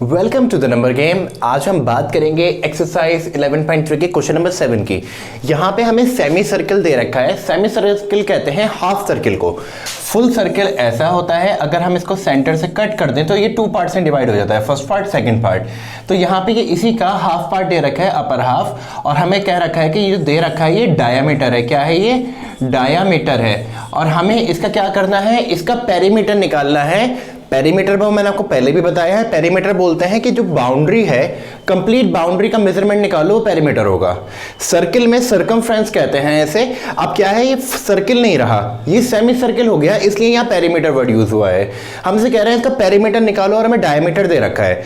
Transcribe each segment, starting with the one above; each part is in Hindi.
Welcome to the number game. आज हम बात करेंगे एक्सरसाइज 11.3 के क्वेश्चन नंबर 7 की। यहाँ पे हमें सेमी सर्कल दे रखा है। सेमी सर्कल कहते हैं हाफ सर्कल को। फुल सर्कल ऐसा होता है, अगर हम इसको सेंटर से कट कर दें तो ये 2 पार्ट में डिवाइड हो जाता है, फर्स्ट पार्ट सेकंड पार्ट। तो यहाँ पे ये इसी का हाफ पार्ट दे रखा है, अपर हाफ, और हमें कह रखा है कि ये दे रखा है ये डायामीटर है। क्या है ये? डायामीटर है। और हमें इसका क्या करना है? इसका पेरीमीटर निकालना है। पेरीमीटर में मैंने आपको पहले भी बताया है, पेरीमीटर बोलते हैं कि जो बाउंड्री है, कंप्लीट बाउंड्री का मेजरमेंट निकालो, वो पेरीमीटर होगा। सर्किल में सरकमफ्रेंस कहते हैं ऐसे। अब क्या है, ये सर्किल नहीं रहा, ये सेमी सर्किल हो गया, इसलिए यहाँ पेरीमीटर वर्ड यूज हुआ है। हमसे कह रहे हैं इसका पेरीमीटर निकालो और हमें डायमीटर दे रखा है।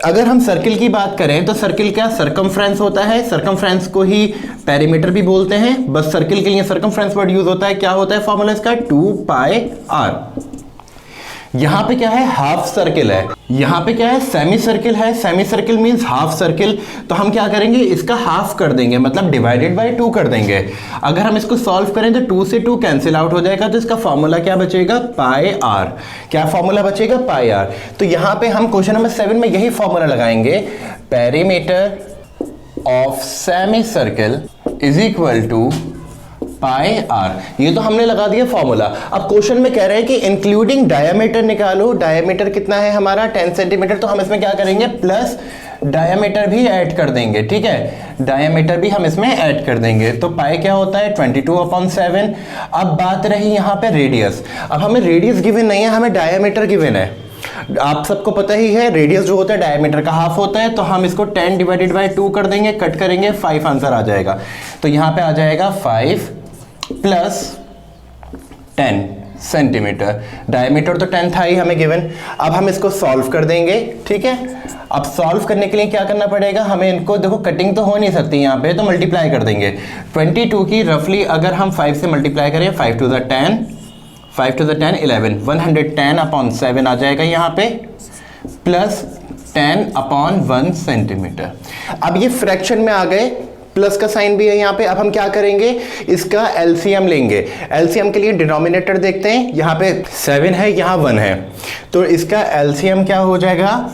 अगर हम सर्किल की बात करें तो सर्किल क्या सरकमफ्रेंस होता है, सरकमफ्रेंस को ही पेरीमीटर भी बोलते हैं, बस सर्किल के लिए सरकमफ्रेंस वर्ड यूज होता है। क्या होता है फॉर्मूला इसका? 2πr। यहां पे क्या है? हाफ सर्किल है। यहां पे क्या है? सेमी सर्किल है। Semi circle means half circle. तो हम क्या करेंगे, इसका हाफ कर देंगे, मतलब डिवाइडेड बाय 2 कर देंगे। अगर हम इसको सॉल्व करें तो 2 से 2 कैंसिल आउट हो जाएगा, तो इसका फॉर्मूला क्या बचेगा? πr। क्या फॉर्मूला बचेगा? πr। तो यहां पे हम क्वेश्चन नंबर 7 में यही फॉर्मूला लगाएंगे, perimeter of semi circle is equal to πr। ये तो हमने लगा दिया फॉर्मूला। अब क्वेश्चन में कह रहे हैं कि इंक्लूडिंग डायमीटर निकालो। डायमीटर कितना है हमारा? 10 सेंटीमीटर। तो हम इसमें क्या करेंगे? प्लस डायमीटर भी ऐड कर देंगे। ठीक है, डायमीटर भी हम इसमें ऐड कर देंगे। तो पाई क्या होता है? 22/7। अब बात रही यहाँ पे रेडियस। अब हमें रेडियस गिवन नहीं है, हमें डायमीटर गिवन है। आप सबको पता ही है, रेडियस जो होता है डायमीटर का हाफ होता है। तो हम इसको 10 डिवाइडेड बाय 2 कर देंगे, कट करेंगे, 5 आंसर आ जाएगा। तो यहाँ पे आ जाएगा 5 प्लस 10 सेंटीमीटर। डायमीटर तो 10 था ही हमें गिवन। अब हम इसको सॉल्व कर देंगे। ठीक है, अब सॉल्व करने के लिए क्या करना पड़ेगा हमें? इनको देखो, कटिंग तो हो नहीं सकती यहाँ पे, तो मल्टीप्लाई कर देंगे। 22 की रफली अगर हम 5 से मल्टीप्लाई करें, 5 to the 10, 5 to the 10 11, 110/7 आ जाएगा यहाँ पे, प्लस 10/1 सेंटीमीटर। अब ये फ्रैक्शन में आ गए, प्लस का साइन भी है यहाँ पे। अब हम क्या करेंगे, इसका एलसीएम लेंगे। एलसीएम के लिए डिनोमिनेटर देखते हैं, यहाँ पे 7 है, यहाँ 1 है, तो इसका एलसीएम क्या हो जाएगा?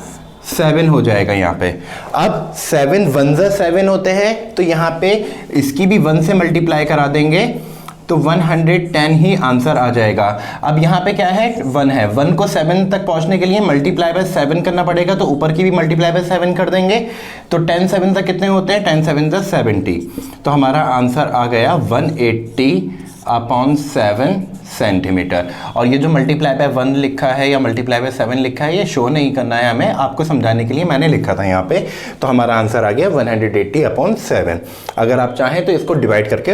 7 हो जाएगा यहाँ पे। अब 7 1 जा 7 होते हैं, तो यहाँ पे इसकी भी 1 से मल्टीप्लाई करा देंगे, तो 110 ही आंसर आ जाएगा। अब यहाँ पे क्या है? 1 है, 1 को 7 तक पहुंचने के लिए मल्टीप्लाई बाय 7 करना पड़ेगा, तो ऊपर की भी मल्टीप्लाई बाय 7 कर देंगे। तो 10 7 तक कितने होते हैं? 10 7 जा 70। तो हमारा आंसर आ गया 180/7 सेंटीमीटर। और ये जो मल्टीप्लाई बाय 1 लिखा है या मल्टीप्लाई बाय 7 लिखा है, ये शो नहीं करना है हमें, आपको समझाने के लिए मैंने लिखा था यहाँ पे। तो हमारा आंसर आ गया 180/7। अगर आप चाहें तो इसको डिवाइड करके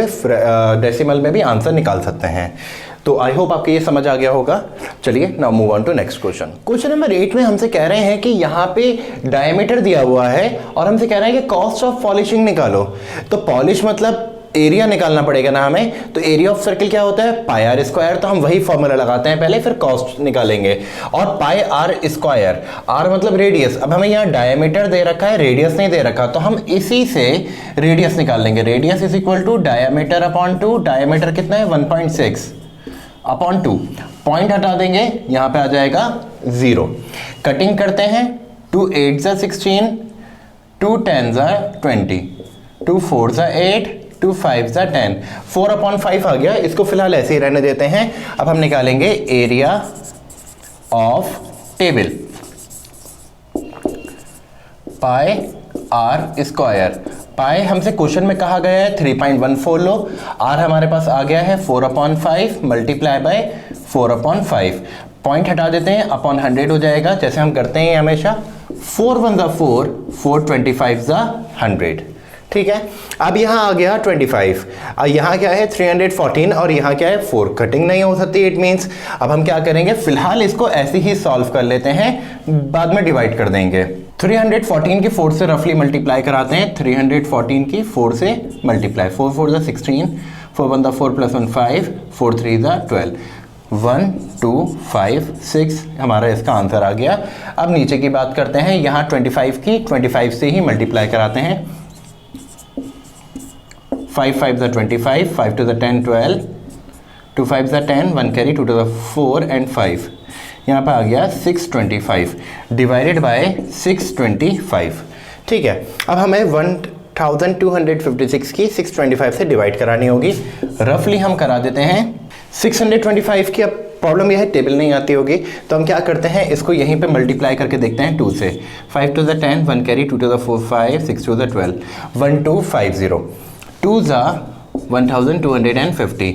डेसिमल में भी आंसर निकाल सकते हैं। तो आई होप आपको ये समझ आ गया होगा। चलिए now move on to next question. Question number 8 में हमसे कह रहे हैं कि यहाँ पे डायमीटर दिया हुआ है और हमसे कह रहे हैं कि कॉस्ट ऑफ पॉलिशिंग निकालो। तो पॉलिश मतलब एरिया निकालना पड़ेगा ना हमें। तो एरिया ऑफ सर्किल क्या होता है? πr²। तो हम वही फॉर्मूला लगाते हैं पहले, फिर कॉस्ट निकालेंगे। और πr², r मतलब रेडियस। अब हमें यहाँ डायमीटर दे रखा है, रेडियस नहीं दे रखा, तो हम इसी से रेडियस निकाल लेंगे। Radius is equal to diameter upon 2। Diameter कितना है? 1.6/2। पॉइंट हटा देंगे, यहाँ पे आ जाएगा 0। कटिंग करते हैं, 2 8 जा 16, 2 10 जा 20, 2 4 जा 8, 2 5 जा 10, 4/5 आ गया। इसको फिलहाल ऐसे ही रहने देते हैं। अब हम निकालेंगे एरिया ऑफ टेबल, πr²। पाई हमसे क्वेश्चन में कहा गया है 3.14 लो, r हमारे पास आ गया है 4/5 मल्टीप्लाई बाय 4/5। पॉइंट हटा देते हैं, अपॉन 100 हो जाएगा, जैसे हम करते हैं हमेशा। 4 1 जा 4, 4 25 जा 100। ठीक है, अब यहाँ आ गया 25, यहाँ क्या है 314, और यहाँ क्या है 4। कटिंग नहीं हो सकती, इट मीन्स। अब हम क्या करेंगे, फिलहाल इसको ऐसे ही सॉल्व कर लेते हैं, बाद में डिवाइड कर देंगे। 314 की 4 से रफली मल्टीप्लाई कराते हैं। 314 की 4 से मल्टीप्लाई, 4 4 जा 16, 4 1 जा 4 प्लस 1 5, 4 3 जा 12, 1 2 5 6 हमारा इसका आंसर आ गया। अब नीचे की बात करते हैं, यहाँ 25 की 25 से ही मल्टीप्लाई कराते हैं। 5 5 जा 25, 5 2 जा 10 12, 2 5 जा 10, 1 कैरी, 2 2 जा 4 एंड 5। यहाँ पे आ गया 625 डिवाइडेड बाय 625। ठीक है, अब हमें 1256 की 625 से डिवाइड करानी होगी। रफली हम करा देते हैं 625 की। अब प्रॉब्लम यह है टेबल नहीं आती होगी, तो हम क्या करते हैं, इसको यहीं पे मल्टीप्लाई करके देखते हैं 2 से। 5 to the 10, 1 carry, 2 to the 4 5, 6 to the 12, 1250, 2 ज़ा 1250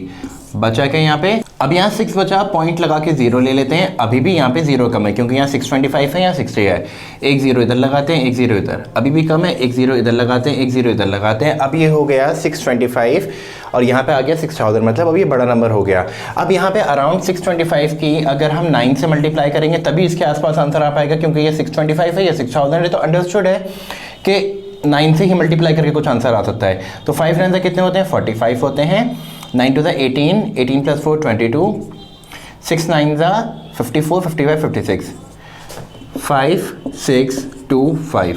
बचा क्या यहाँ पे। अब यहाँ 6 बचा, पॉइंट लगा के 0 ले लेते हैं। अभी भी यहाँ पे 0 कम है क्योंकि यहाँ 625 है, यहाँ 60 है। एक 0 इधर लगाते हैं, एक 0 इधर, अभी भी कम है। एक 0 इधर लगाते हैं, एक 0 इधर लगाते हैं। अब ये हो गया 625 और यहाँ पे आ गया 6000, मतलब अब ये बड़ा नंबर हो गया। अब यहाँ पे अराउंड 625 की अगर हम 9 से मल्टीप्लाई करेंगे तभी इसके आसपास आंसर आ पाएगा, क्योंकि ये 625 है, ये 6000 है। तो अंडरस्टूड है कि 9 से ही मल्टीप्लाई करके कुछ आंसर आ सकता है। तो 5 9 कितने होते हैं, 45 होते हैं। 9 to the 18, 18 plus 4 22, 6 9 ज़ा 54, 55 56, 5 6 2 5।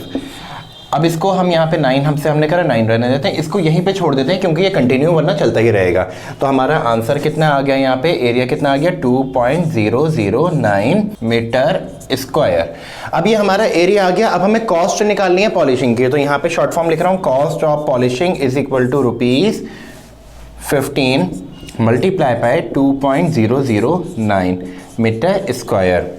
अब इसको हम यहाँ पे 9 हमने करा, 9 रहने देते हैं, इसको यहीं पे छोड़ देते हैं क्योंकि ये कंटिन्यू वरना चलता ही रहेगा। तो हमारा आंसर कितना आ गया, यहाँ पे एरिया कितना आ गया, 2.009 मीटर स्क्वायर। अब ये हमारा एरिया आ गया। अब हमें कॉस्ट निकालनी है पॉलिशिंग की, तो यहाँ पे शॉर्ट फॉर्म लिख रहा हूँ, cost of polishing is equal to ₹15 multiply by 2.009 metre square.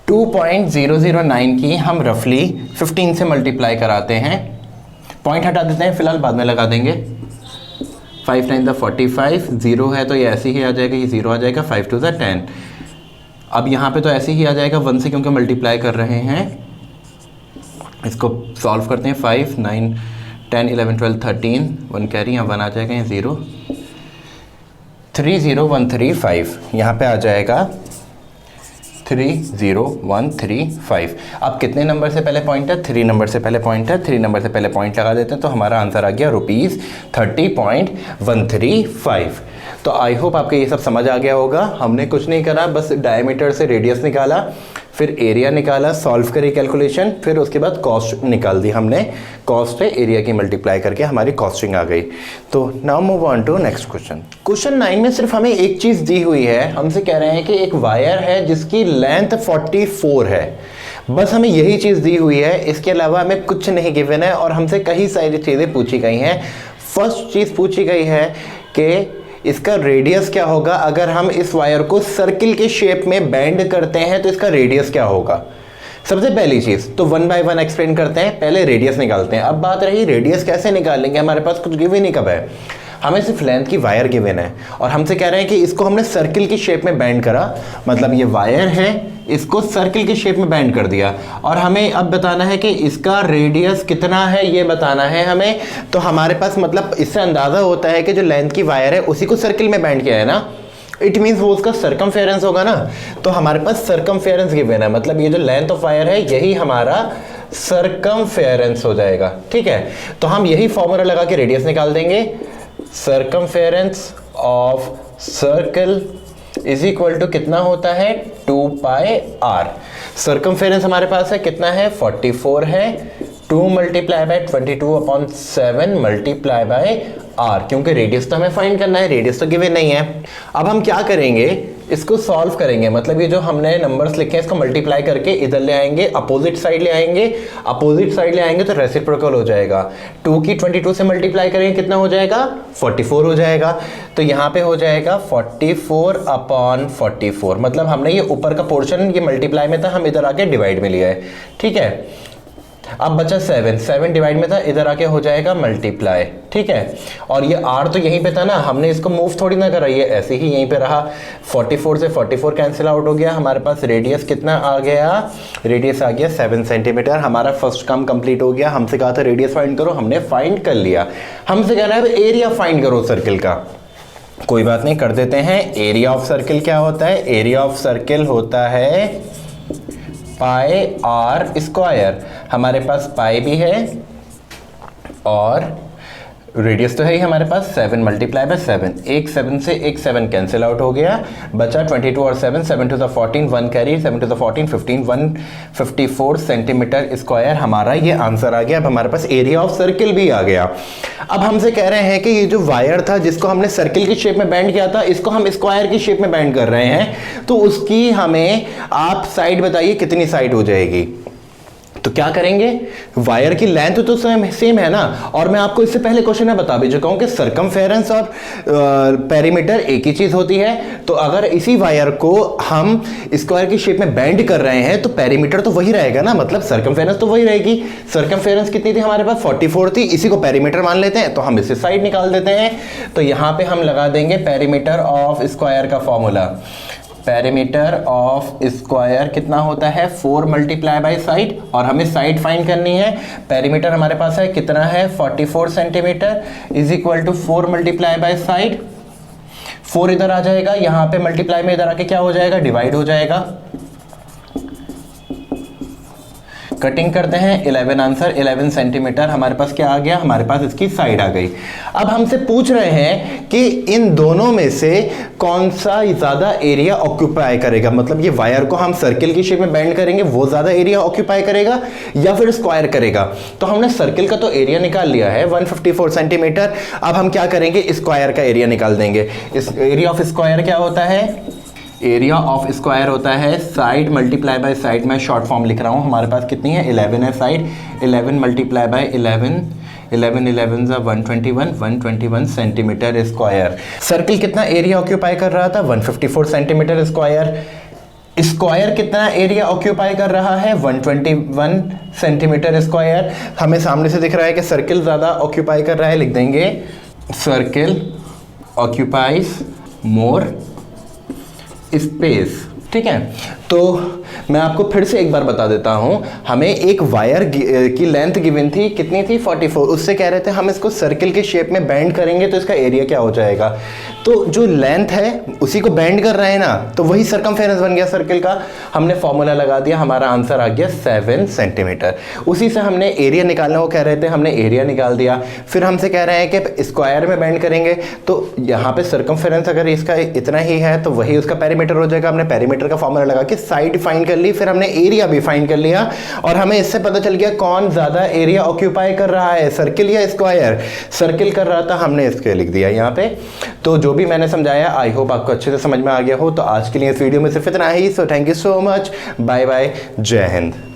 2.009 की हम रफली 15 से मल्टीप्लाई कराते हैं। पॉइंट हटा देते हैं फिलहाल, बाद में लगा देंगे। 5 9 द 45, 0 है तो ये ऐसे ही आ जाएगा, ये 0 आ जाएगा। 5 2 द 10, अब यहाँ पे तो ऐसे ही आ जाएगा 1 से क्योंकि मल्टीप्लाई कर रहे हैं। इसको सॉल्व करते हैं। 5 9 10 11 12 13, 1 कैरी, यहाँ 1 आ जाएगा, यहाँ 0, 30135, यहाँ पे आ जाएगा 30135। अब कितने नंबर से पहले पॉइंट है, 3 नंबर से पहले पॉइंट है, 3 नंबर से पहले पॉइंट लगा देते हैं, तो हमारा आंसर आ गया ₹30.135। तो आई होप आपको ये सब समझ आ गया होगा। हमने कुछ नहीं करा, बस डायमीटर से रेडियस निकाला, फिर एरिया निकाला, सॉल्व करी कैलकुलेशन, फिर उसके बाद कॉस्ट निकाल दी हमने। कॉस्ट पे एरिया की मल्टीप्लाई करके हमारी कॉस्टिंग आ गई। तो now move on to next question. Question 9 में सिर्फ हमें एक चीज़ दी हुई है, हमसे कह रहे हैं कि एक वायर है जिसकी लेंथ 44 है, बस हमें यही चीज़ दी हुई है, इसके अलावा हमें कुछ नहीं गिवन है और हमसे कई सारी चीज़ें पूछी गई हैं। फर्स्ट चीज़ पूछी गई है कि इसका रेडियस क्या होगा अगर हम इस वायर को सर्किल के शेप में बेंड करते हैं, तो इसका रेडियस क्या होगा। सबसे पहली चीज तो 1 बाय 1 एक्सप्लेन करते हैं, पहले रेडियस निकालते हैं। अब बात रही रेडियस कैसे निकालेंगे, हमारे पास कुछ गिवन ही कब है, हमें सिर्फ लेंथ की वायर गिवन है और हमसे कह रहे हैं कि इसको हमने सर्किल की शेप में बेंड करा, मतलब ये वायर है, इसको सर्किल की शेप में बेंड कर दिया और हमें अब बताना है कि इसका रेडियस कितना है, ये बताना है हमें। तो हमारे पास मतलब इससे अंदाजा होता है कि जो लेंथ की वायर है उसी को सर्किल में बेंड किया है ना, इट मीन्स वो उसका सर्कमफेरेंस होगा ना। तो हमारे पास सर्कमफेरेंस गिवन है, मतलब ये जो लेंथ ऑफ वायर है यही हमारा सर्कमफेरेंस हो जाएगा। ठीक है, तो हम यही फॉर्मूला लगा के रेडियस निकाल देंगे। Circumference of circle is equal to कितना होता है, 2πr। सर्कमफेरेंस हमारे पास है कितना है, 44 है। 2 multiply by 22/7 multiply by r, क्योंकि रेडियस तो हमें फाइंड करना है, रेडियस तो गिवन नहीं है। अब हम क्या करेंगे, इसको सॉल्व करेंगे, मतलब ये जो हमने नंबर्स लिखे हैं इसको मल्टीप्लाई करके इधर ले आएंगे, अपोजिट साइड ले आएंगे। अपोजिट साइड ले आएंगे तो रेसिप्रोकल हो जाएगा। 2 की 22 से मल्टीप्लाई करेंगे कितना हो जाएगा, 44 हो जाएगा। तो यहाँ पे हो जाएगा 44/44, मतलब हमने ये ऊपर का पोर्शन ये मल्टीप्लाई में था, हम इधर आके डिवाइड में लिया है। ठीक है, अब बचा 7 डिवाइड में था, इधर आके हो जाएगा मल्टीप्लाई। ठीक है, और ये r तो यहीं पे था ना, हमने इसको मूव थोड़ी ना करा, ये ऐसे ही यहीं पे रहा। 44 से 44 कैंसिल आउट हो गया, हमारे पास रेडियस कितना आ गया, रेडियस आ गया 7 सेंटीमीटर। हमारा फर्स्ट काम कंप्लीट हो गया। हमसे कहा था रेडियस फाइंड करो, हमने फाइंड कर लिया। हमसे कह रहा है एरिया फाइंड करो सर्किल का, कोई बात नहीं कर देते हैं। एरिया ऑफ सर्किल क्या होता है, एरिया ऑफ सर्किल होता है πr²। हमारे पास पाई भी है और रेडियस तो है ही हमारे पास 7 मल्टीप्लाई बाय 7, एक 7 से एक 7 कैंसिल आउट हो गया, बचा 22 और 7, 7 two the 14, 1 carry, 7 two the 14 15, 154 centimetre square हमारा ये आंसर आ गया। अब हमारे पास एरिया ऑफ सर्किल भी आ गया। अब हमसे कह रहे हैं कि ये जो वायर था जिसको हमने सर्किल की शेप में बेंड किया था, इसको हम स्क्वायर की शेप में बेंड कर रहे हैं, तो उसकी हमें आप साइड बताइए कितनी साइड हो जाएगी। तो क्या करेंगे, वायर की लेंथ तो सेम है ना, और मैं आपको इससे पहले क्वेश्चन में बता भी चुका हूं कि सरकमफेरेंस और पेरीमीटर एक ही चीज होती है। तो अगर इसी वायर को हम स्क्वायर की शेप में बेंड कर रहे हैं तो पेरीमीटर तो वही रहेगा ना, मतलब सरकमफेरेंस तो वही रहेगी। सरकमफेरेंस कितनी थी हमारे पास, 44 थी, इसी को पेरीमीटर मान लेते हैं, तो हम इससे साइड निकाल देते हैं। तो यहां पे हम लगा देंगे पेरीमीटर ऑफ स्क्वायर का फॉर्मूला। पेरीमीटर ऑफ स्क्वायर कितना होता है, 4 मल्टीप्लाई बाय साइड, और हमें साइड फाइंड करनी है। पेरीमीटर हमारे पास है कितना है, 44 centimetre is equal to 4 multiply by side. 4 इधर आ जाएगा, यहां पे मल्टीप्लाई में इधर आके क्या हो जाएगा, डिवाइड हो जाएगा। कटिंग करते हैं, 11 आंसर, 11 सेंटीमीटर हमारे पास क्या आ गया, हमारे पास इसकी साइड आ गई। अब हमसे पूछ रहे हैं कि इन दोनों में से कौन सा ज्यादा एरिया ऑक्यूपाई करेगा, मतलब ये वायर को हम सर्किल की शेप में बेंड करेंगे वो ज्यादा एरिया ऑक्यूपाई करेगा या फिर स्क्वायर करेगा। तो हमने सर्किल का तो एरिया निकाल लिया है 154 सेंटीमीटर। अब हम क्या करेंगे, स्क्वायर का एरिया निकाल देंगे। इस एरिया ऑफ स्क्वायर क्या होता है, एरिया ऑफ स्क्वायर होता है साइड मल्टीप्लाई बाय साइड। मैं शॉर्ट फॉर्म लिख रहा हूं, हमारे पास कितनी है, 11 है side, 11 multiply by 11, 11 11 121, 121 centimetre square. Circle कितना एरिया ऑक्यूपाई कर रहा था, 154 सेंटीमीटर स्क्वायर। स्क्वायर कितना एरिया ऑक्यूपाई कर रहा है, 121 सेंटीमीटर स्क्वायर। हमें सामने से दिख रहा है कि सर्किल ज्यादा ऑक्यूपाई कर रहा है, लिख देंगे सर्किल ऑक्यूपाइज मोर स्पेस। ठीक है, तो मैं आपको फिर से एक बार बता देता हूं, हमें एक वायर की लेंथ गिवन थी, कितनी थी, 44। उससे कह रहे थे हम इसको सर्किल के शेप में बेंड करेंगे तो इसका एरिया क्या हो जाएगा। तो जो लेंथ है उसी को बेंड कर रहे हैं ना, तो वही सरकमफेरेंस बन गया सर्किल का। हमने फॉर्मूला लगा दिया, हमारा आंसर आ गया 7 सेंटीमीटर। उसी से हमने एरिया निकालना, वो कह रहे थे, हमने एरिया निकाल दिया। फिर हमसे कह रहे हैं कि स्क्वायर में बेंड करेंगे, तो यहाँ पे सरकमफेरेंस अगर इसका इतना ही है तो वही उसका पेरीमीटर हो जाएगा। हमने पेरीमीटर का फॉर्मूला लगा के साइड फाइंड कर ली, फिर हमने एरिया भी फाइंड कर लिया, और हमें इससे पता चल गया कौन ज्यादा एरिया ऑक्यूपाई कर रहा है, सर्किल या स्क्वायर। सर्किल कर रहा था, हमने इसके लिख दिया यहाँ पे। तो जो भी मैंने समझाया आई होप आपको अच्छे से समझ में आ गया हो। तो आज के लिए इस वीडियो में सिर्फ इतना ही। So thank you so much, bye bye, जय हिंद।